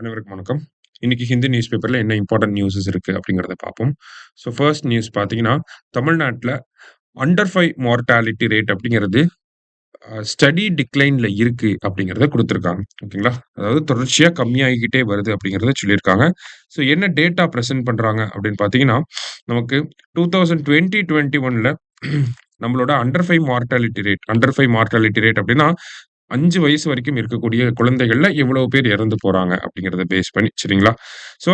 அனைவருக்கும் வணக்கம். இன்னைக்கு ஹிந்து நியூஸ் பேப்பர்ல என்ன இம்பார்ட்டன்ட் நியூஸஸ் இருக்கு அப்படிங்கிறத பார்ப்போம். ஃபர்ஸ்ட் நியூஸ் பார்த்தீங்கன்னா, தமிழ்நாட்டுல அண்டர் 5 மார்ட்டாலிட்டி ரேட் அப்படிங்கிறது ஸ்டடி டிக்ளைன்ல இருக்கு அப்படிங்கிறத குடுத்திருக்காங்க. ஓகேங்களா? அதாவது தொடர்ச்சியா கம்மியாகிக்கிட்டே வருது அப்படிங்கிறத சொல்லியிருக்காங்க. என்ன டேட்டா பிரசன்ட் பண்றாங்க அப்படின்னு பார்த்தீங்கன்னா, நமக்கு 2020, 21ல நம்மளோட அண்டர் 5 மார்ட்டாலிட்டி ரேட் அப்படின்னா 5 வயசு வரைக்கும் இருக்கக்கூடிய குழந்தைகள்ல எவ்வளவு பேர் இறந்து போறாங்க அப்படிங்கிறத பேஸ் பண்ணி சரிங்களா? ஸோ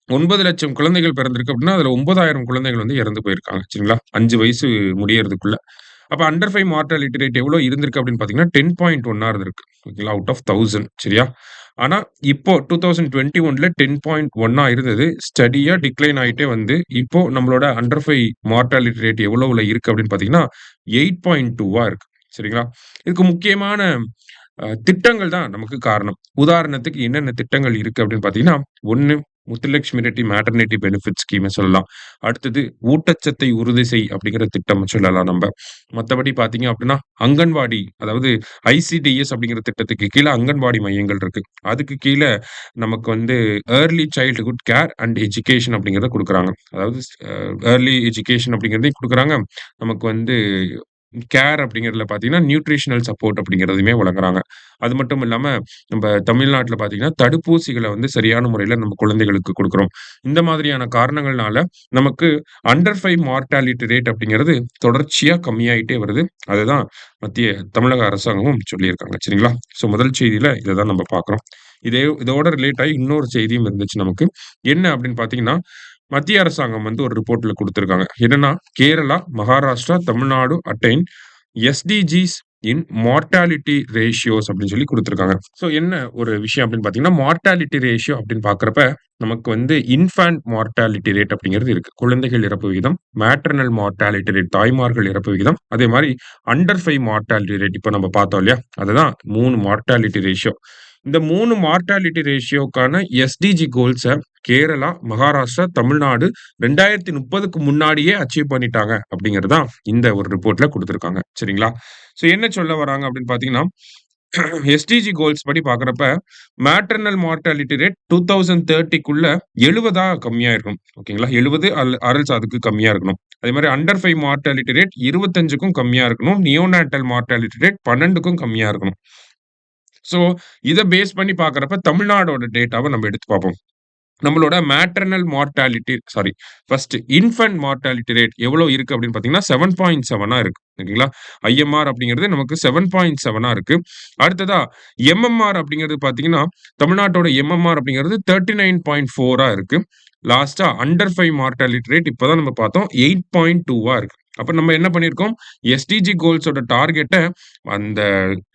9,00,000 குழந்தைகள் பிறந்திருக்கு அப்படின்னா, அதுல 9,000 குழந்தைகள் வந்து இறந்து போயிருக்காங்க. சரிங்களா? 5 வயசு முடியறதுக்குள்ள. அப்ப அண்டர் 5 மார்ட்டாலிட்டி ரேட் எவ்வளோ இருந்திருக்கு அப்படின்னு பார்த்தீங்கன்னா, 10.1 இருந்திருக்கு. ஓகேங்களா? அவுட் ஆஃப் 1000 சரியா? ஆனா, இப்போ 2021ல 10.1 இருந்தது. ஸ்டடியா டிக்ளைன் ஆயிட்டே வந்து, இப்போ நம்மளோட அண்டர் 5 மார்ட்டாலிட்டி ரேட் எவ்வளவுல இருக்கு அப்படின்னு பார்த்தீங்கன்னா, 8.2 இருக்கு. சரிங்களா? இதுக்கு முக்கியமான திட்டங்கள் தான் நமக்கு காரணம். உதாரணத்துக்கு என்னென்ன திட்டங்கள் இருக்கு அப்படின்னு பார்த்தீங்கன்னா, 1 முத்துலட்சுமி ரெட்டி மேட்டர்னிட்டி பெனிஃபிட் ஸ்கீம சொல்லலாம். அடுத்தது ஊட்டச்சத்தை உறுதி செய் அப்படிங்கிற திட்டம் சொல்லலாம் நம்ப. மத்தபடி பார்த்தீங்க அப்படின்னா, அங்கன்வாடி அதாவது ஐசிடிஎஸ் அப்படிங்கிற திட்டத்துக்கு கீழ அங்கன்வாடி மையங்கள் இருக்கு. அதுக்கு கீழ நமக்கு வந்து early childhood care and education அப்படிங்கிறத குடுக்குறாங்க. அதாவது ஏர்லி எஜுகேஷன் அப்படிங்கிறதையும் குடுக்குறாங்க. நமக்கு வந்து கேர் அப்படிங்கிறதுல பார்த்தீங்கன்னா, நியூட்ரிஷனல் சப்போர்ட் அப்படிங்கிறதையுமே வழங்குறாங்க. அது மட்டும் இல்லாம, நம்ப தமிழ்நாட்டுல பார்த்தீங்கன்னா, தடுப்பூசிகள வந்து சரியான முறையில நம்ம குழந்தைகளுக்கு குடுக்குறோம். இந்த மாதிரியான காரணங்கள்னால, நமக்கு அண்டர் 5 மார்ட்டாலிட்டி ரேட் அப்படிங்கிறது தொடர்ச்சியா கம்மியாயிட்டே வருது. அதுதான் மத்திய தமிழக அரசாங்கமும் சொல்லியிருக்காங்க. சரிங்களா? முதல் செய்தியில இத தான் நம்ம பார்க்குறோம். இதோட ரிலேட் ஆயி இன்னொரு செய்தியும் இருந்துச்சு நமக்கு. என்ன அப்படின்னு பார்த்தீங்கன்னா, மத்திய அரசாங்கம் வந்து ஒரு ரிப்போர்ட்ல குடுத்திருக்காங்க. என்னன்னா, கேரளா, மகாராஷ்டிரா, தமிழ்நாடு அட்டைன் எஸ்டிஜிஸ் இன் மார்ட்டாலிட்டி ரேஷியோஸ் அப்படின்னு சொல்லி குடுத்திருக்காங்க. என்ன ஒரு விஷயம் அப்படின்னு பார்த்தீங்கன்னா, மார்ட்டாலிட்டி ரேஷியோ அப்படின்னு பார்க்கிறப்ப, நமக்கு வந்து இன்ஃபான்ட் மார்ட்டாலிட்டி ரேட் அப்படிங்கிறது இருக்கு. குழந்தைகள் இறப்பு விகிதம், மேட்டர்னல் மார்ட்டாலிட்டி ரேட் தாய்மார்கள் இறப்பு விகிதம், அதே மாரி அண்டர் 5 மார்ட்டாலிட்டி ரேட் இப்ப நம்ம பார்த்தோம் இல்லையா? அதுதான் 3 மார்ட்டாலிட்டி ரேஷியோ. இந்த 3 மார்ட்டாலிட்டி ரேஷியோக்கான எஸ்டிஜி கோல்ஸ கேரளா, மகாராஷ்டிரா, தமிழ்நாடு 2030க்கு முன்னாடியே அச்சீவ் பண்ணிட்டாங்க அப்படிங்கிறது தான் இந்த ஒரு ரிப்போர்ட்ல குடுத்திருக்காங்க. சரிங்களா? என்ன சொல்ல வராங்க அப்படின்னு பார்த்தீங்கன்னா, எஸ்டிஜி கோல்ஸ் படி பார்க்கிறப்ப, மேட்டர்னல் மார்ட்டாலிட்டி ரேட் 2030க்குள்ள 70 கம்மியா இருக்கணும். ஓகேங்களா? 70 ஆர் எல்ஸ் அதுக்கு கம்மியா இருக்கணும். அதே மாரி அண்டர் 5 மார்ட்டாலிட்டி ரேட் 25க்கும் கம்மியா இருக்கணும். நியோநாட்டல் மார்ட்டாலிட்டி ரேட் 12க்கும் கம்மியா இருக்கணும். ஸோ, இத பேஸ் பண்ணி பார்க்கிறப்ப தமிழ்நாடோட டேட்டாவ நம்ம எடுத்து பார்ப்போம். நம்மளோட maternal mortality sorry first infant mortality rate எவ்வளோ இருக்கு அப்படின்னு பார்த்தீங்கன்னா, 7.7 இருக்கு. ஓகேங்களா? ஐஎம்ஆர் அப்படிங்கிறது நமக்கு 7.7 இருக்கு. அடுத்ததா எம்எம்ஆர் அப்படிங்கிறது பார்த்தீங்கன்னா, தமிழ்நாட்டோட எம்எம்ஆர் அப்படிங்கிறது 39.4 இருக்கு. லாஸ்ட்டா அண்டர் 5 மார்ட்டாலிட்டி ரேட் இப்ப தான் நம்ம பார்த்தோம் 8.2 இருக்கு. அப்ப நம்ம என்ன பண்ணியிருக்கோம், எஸ்டிஜி கோல்ஸோட டார்கெட்ட அந்த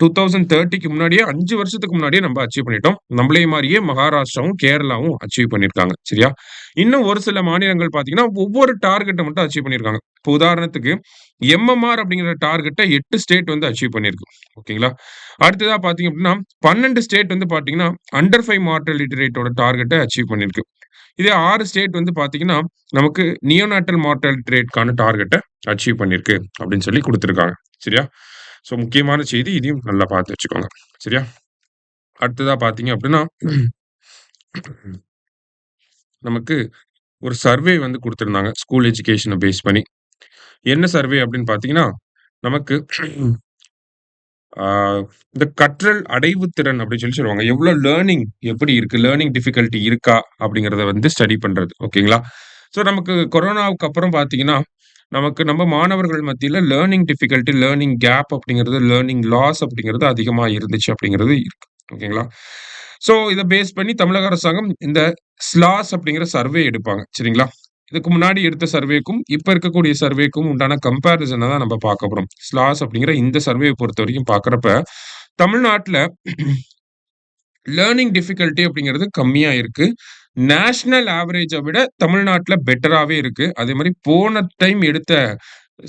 2030க்கு முன்னாடியே 5 வருஷத்துக்கு முன்னாடியே நம்ம அச்சீவ் பண்ணிட்டோம். நம்மளே மாரியே மகாராஷ்டிராவும், கேரளாவும் அச்சீவ் பண்ணியிருக்காங்க. சரியா? இன்னும் ஒரு சில மாநிலங்கள் பார்த்தீங்கன்னா, ஒவ்வொரு டார்கெட்ட மட்டும் அச்சீவ் பண்ணியிருக்காங்க. இப்போ உதாரணத்துக்கு எம்எம்ஆர் அப்படிங்கிற டார்கெட்ட 8 ஸ்டேட் வந்து அச்சீவ் பண்ணியிருக்கு. ஓகேங்களா? அடுத்ததா பார்த்தீங்க அப்படின்னா, 12 ஸ்டேட் வந்து பார்த்தீங்கன்னா, அண்டர் 5 மார்ட்டாலிட்டி ரேட்டோட டார்கெட்ட அச்சீவ் பண்ணியிருக்கு. இதே 6 ஸ்டேட் வந்து பார்த்தீங்கன்னா, நமக்கு நியோநாட்டல் மார்ட்டாலிட்டி ரேட்க்கான டார்கெட்ட அச்சீவ் பண்ணியிருக்கு அப்படின்னு சொல்லி குடுத்திருக்காங்க. சரியா? முக்கியமான செய்தி. இதையும் நல்லா பார்த்து வச்சுக்கோங்க. சரியா? அடுத்ததா பார்த்தீங்க அப்படின்னா, நமக்கு ஒரு சர்வே வந்து குடுத்திருந்தாங்க. ஸ்கூல் எஜுகேஷன பேஸ் பண்ணி. என்ன சர்வே அப்படின்னு பார்த்தீங்கன்னா, நமக்கு ஆ இந்த கற்றல் அடைவு திறன் அப்படின்னு சொல்லி சொல்லுவாங்க. எவ்வளோ லேர்னிங் எப்படி இருக்கு? லேர்னிங் டிஃபிகல்டி இருக்கா? அப்படிங்கிறத வந்து ஸ்டடி பண்றது. ஓகேங்களா? நமக்கு கொரோனாவுக்கு அப்புறம் பார்த்தீங்கன்னா, நமக்கு நம்ம மாணவர்கள் மத்தியில லேர்னிங் டிஃபிகல்டி, லேர்னிங் கேப் அப்படிங்கிறது, லேர்னிங் லாஸ் அப்படிங்கிறது அதிகமா இருந்துச்சு அப்படிங்கிறது இருக்கு. ஓகேங்களா? இத பேஸ் பண்ணி தமிழக அரசாங்கம் இந்த ஸ்லாஸ் அப்படிங்கிற சர்வே எடுப்பாங்க. சரிங்களா? இதுக்கு முன்னாடி எடுத்த சர்வேக்கும், இப்ப இருக்கக்கூடிய சர்வேக்கும் உண்டான கம்பேரிசன தான் நம்ம பார்க்க போறோம். ஸ்லாஸ் அப்படிங்கிற இந்த சர்வேவ பொறுத்தவரைக்கும் பார்க்கிறப்ப, தமிழ்நாட்டுல லேர்னிங் டிஃபிகல்டி அப்படிங்கிறது கம்மியா இருக்கு. நேஷனல் ஆவரேஜ விட தமிழ்நாட்டுல பெட்டராவே இருக்கு. அதே மாரி போன டைம் எடுத்த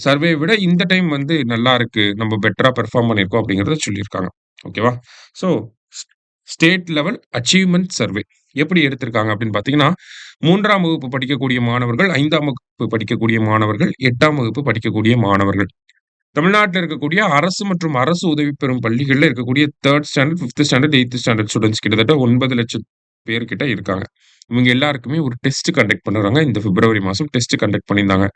சர்வேய விட இந்த டைம் வந்து நல்லா இருக்கு. நம்ம பெட்டரா பெர்ஃபார்ம் பண்ணியிருக்கோம் அப்படிங்கிறத சொல்லியிருக்காங்க. ஓகேவா? ஸோ ஸ் ஸ்டேட் லெவல் அச்சீவ்மென்ட் சர்வே எப்படி எடுத்திருக்காங்க அப்படின்னு பார்த்தீங்கன்னா, 3ஆம் வகுப்பு படிக்கக்கூடிய மாணவர்கள், 5ஆம் வகுப்பு படிக்கக்கூடிய மாணவர்கள், 8ஆம் வகுப்பு படிக்கக்கூடிய மாணவர்கள். தமிழ்நாட்டுல இருக்கக்கூடிய அரசு மற்றும் அரசு உதவி பெறும் பள்ளிகள்ல இருக்கக்கூடிய 3 standard, fifth standard, eighth standard students கிட்டத்தட்ட 9,00,000 பேர் கிட்ட இருக்காங்க. இவங்க எல்லாருக்குமே ஒரு டெஸ்ட் கண்டக்ட் பண்ணுறாங்க. இந்த பிப்ரவரி மாசம் டெஸ்ட் கண்டக்ட் பண்ணியிருந்தாங்க.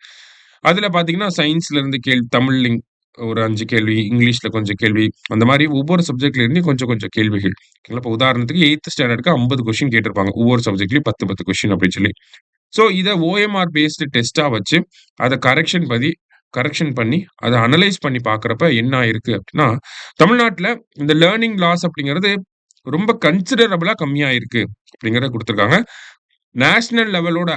அதுல பார்த்தீங்கன்னா, சயின்ஸ்ல இருந்து தமிழ்லிங் ஒரு 5 கேள்வி, இங்கிலீஷ்ல கொஞ்சம் கேள்வி, அந்த மாரி ஒவ்வொரு சப்ஜெக்ட்ல இருந்தும் கொஞ்சம் கொஞ்சம் கேள்விகள். ஓகேங்களா. இப்ப உதாரணத்துக்கு 8த் ஸ்டாண்டர்ட்க்கு 50 கொஸ்டின் கேட்டிருப்பாங்க. ஒவ்வொரு சப்ஜெக்ட்லயும் 10, 10 கொஸ்டின் அப்படின்னு சொல்லி. ஸோ இத ஓஎம்ஆர் பேஸ்டு டெஸ்ட்டா வச்சு, அத கரெக்ஷன் பண்ணி, அத அனலைஸ் பண்ணி பார்க்கிறப்ப என்ன ஆயிருக்கு அப்டின்னா, தமிழ்நாட்ல இந்த லேர்னிங் லாஸ் அப்படிங்கிறது ரொம்ப கன்சிடரபிளா கம்மியாயிருக்கு அப்படிங்கிறத குடுத்திருக்காங்க. நேஷனல் லெவலோட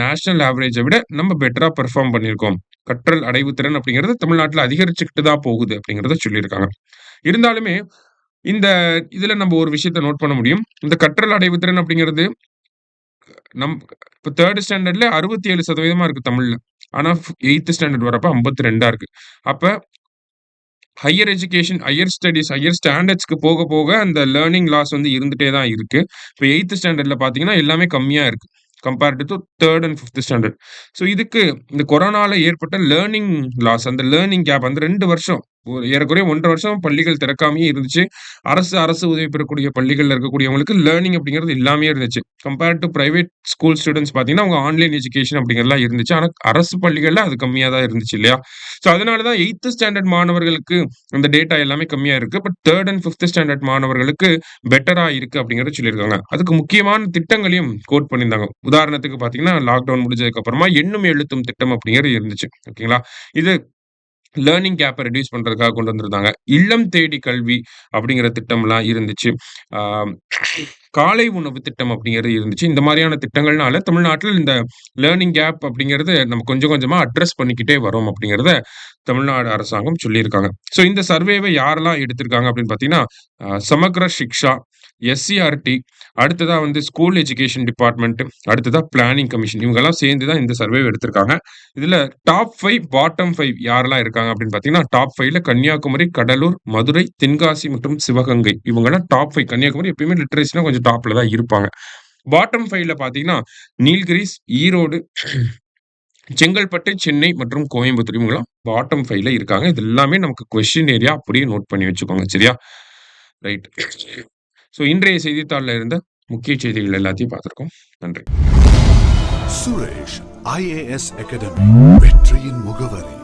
நேஷனல் ஆவரேஜ விட நம்ம பெட்டரா பெர்ஃபார்ம் பண்ணியிருக்கோம். கற்றல் அடைவு திறன் அப்படிங்கிறது தமிழ்நாட்ல அதிகரிச்சுக்கிட்டு தான் போகுது அப்படிங்கிறத சொல்லியிருக்காங்க. இருந்தாலுமே, இந்த இதுல நம்ம ஒரு விஷயத்த நோட் பண்ண முடியும். இந்த கற்றல் அடைவு திறன் அப்படிங்கிறது நம் இப்ப 3 ஸ்டாண்டர்ட்ல 67% இருக்கு தமிழ்ல. ஆனா 8த் ஸ்டாண்டர்ட் வரப்ப 52ஆ இருக்கு. அப்ப higher education, higher studies, higher ஸ்டாண்டர்ட்ஸ்க்கு போக போக அந்த லேர்னிங் லாஸ் வந்து இருந்துட்டே தான் இருக்கு. இப்ப 8த் ஸ்டாண்டர்ட்ல பார்த்தீங்கன்னா, எல்லாமே கம்மியா இருக்கு. கம்பேர்ட் டூ 3 அண்ட் 5த் ஸ்டாண்டர்ட். ஸோ இதுக்கு இந்த கொரோனால ஏற்பட்ட லேர்னிங் லாஸ், அந்த லேர்னிங் கேப் அந்த 2 வருஷம் ஒரு ஏறக்குறைய 1 1/2 வருஷம் பள்ளிகள் திறக்காமயே இருந்துச்சு. அரசு உதவி பெறக்கூடிய பள்ளிகள்ல இருக்கக்கூடியவங்களுக்கு லேர்னிங் அப்படிங்கிறது இல்லாமயே இருந்துச்சு. Compared to private school students பார்த்தீங்கன்னா, அவங்க ஆன்லைன் எஜுகேஷன் அப்படிங்கிறதெல்லாம் இருந்துச்சு. ஆனா அரசு பள்ளிகள்ல அது கம்மியா தான் இருந்துச்சு இல்லையா? ஸோ அதனால தான் 8த் ஸ்டாண்டர்ட் மாணவர்களுக்கு அந்த டேட்டா எல்லாமே கம்மியா இருக்கு. பட் 3 அண்ட் 5த் ஸ்டாண்டர்ட் மாணவர்களுக்கு பெட்டரா இருக்கு அப்படிங்கிறத சொல்லியிருக்காங்க. அதுக்கு முக்கியமான திட்டங்களையும் கோட் பண்ணியிருந்தாங்க. உதாரணத்துக்கு பார்த்தீங்கன்னா, லாக்டவுன் முடிஞ்சதுக்கு அப்புறமா எண்ணும் எழுத்தும் திட்டம் அப்படிங்கிறது இருந்துச்சு. ஓகேங்களா? இது லேர்னிங் கேப்ப ரெட்யூஸ் பண்றதுக்காக கொண்டு வந்திருந்தாங்க. இல்லம் தேடி கல்வி அப்படிங்கிற திட்டம்லாம் இருந்துச்சு. ஆ காலை உணவு திட்டம் அப்படிங்கிறது இருந்துச்சு. இந்த மாரியான திட்டங்கள்னால தமிழ்நாட்டில இந்த லேர்னிங் கேப் அப்படிங்கிறது நம்ம கொஞ்சம் கொஞ்சமா அட்ரஸ் பண்ணிக்கிட்டே வரோம் அப்படிங்கிறத தமிழ்நாடு அரசாங்கம் சொல்லியிருக்காங்க. ஸோ இந்த சர்வேவ யாரெல்லாம் எடுத்திருக்காங்க அப்படின்னு பார்த்தீங்கன்னா, சமக்ர சிக்ஷா, எஸ்சிஆர்டி, அடுத்ததா வந்து ஸ்கூல் எஜுகேஷன் டிபார்ட்மெண்ட், அடுத்ததா பிளானிங் கமிஷன் இவங்கலாம் சேர்ந்து தான் இந்த சர்வேவ எடுத்திருக்காங்க. இதுல டாப் 5, பாட்டம் 5 யாரெல்லாம் இருக்காங்க அப்படின்னு பார்த்தீங்கன்னா, டாப் 5ல கன்னியாகுமரி, கடலூர், மதுரை, தென்காசி மற்றும் சிவகங்கை. இவங்கலாம் டாப் 5. கன்னியாகுமரி எப்பயுமே லிட்டரேசினா கொஞ்சம் டாப்ல தான் இருப்பாங்க. பாட்டம் 5ல பார்த்தீங்கன்னா, நீல்கிரிஸ், ஈரோடு, செங்கல்பட்டு, சென்னை மற்றும் கோயம்புத்தூர் இவங்கலாம் பாட்டம் 5ல இருக்காங்க. இது எல்லாமே நமக்கு கொஸ்டின் ஏரியா அப்படியே நோட் பண்ணி வச்சுக்கோங்க. சரியா? ரைட். ஸோ இன்றைய செய்தித்தாள்ல இருந்த முக்கிய செய்திகள் எல்லாத்தையும் பார்த்திருக்கோம். நன்றி. சுரேஷ் ஐஏஎஸ் அகாடமி வெற்றியின் முகவரி.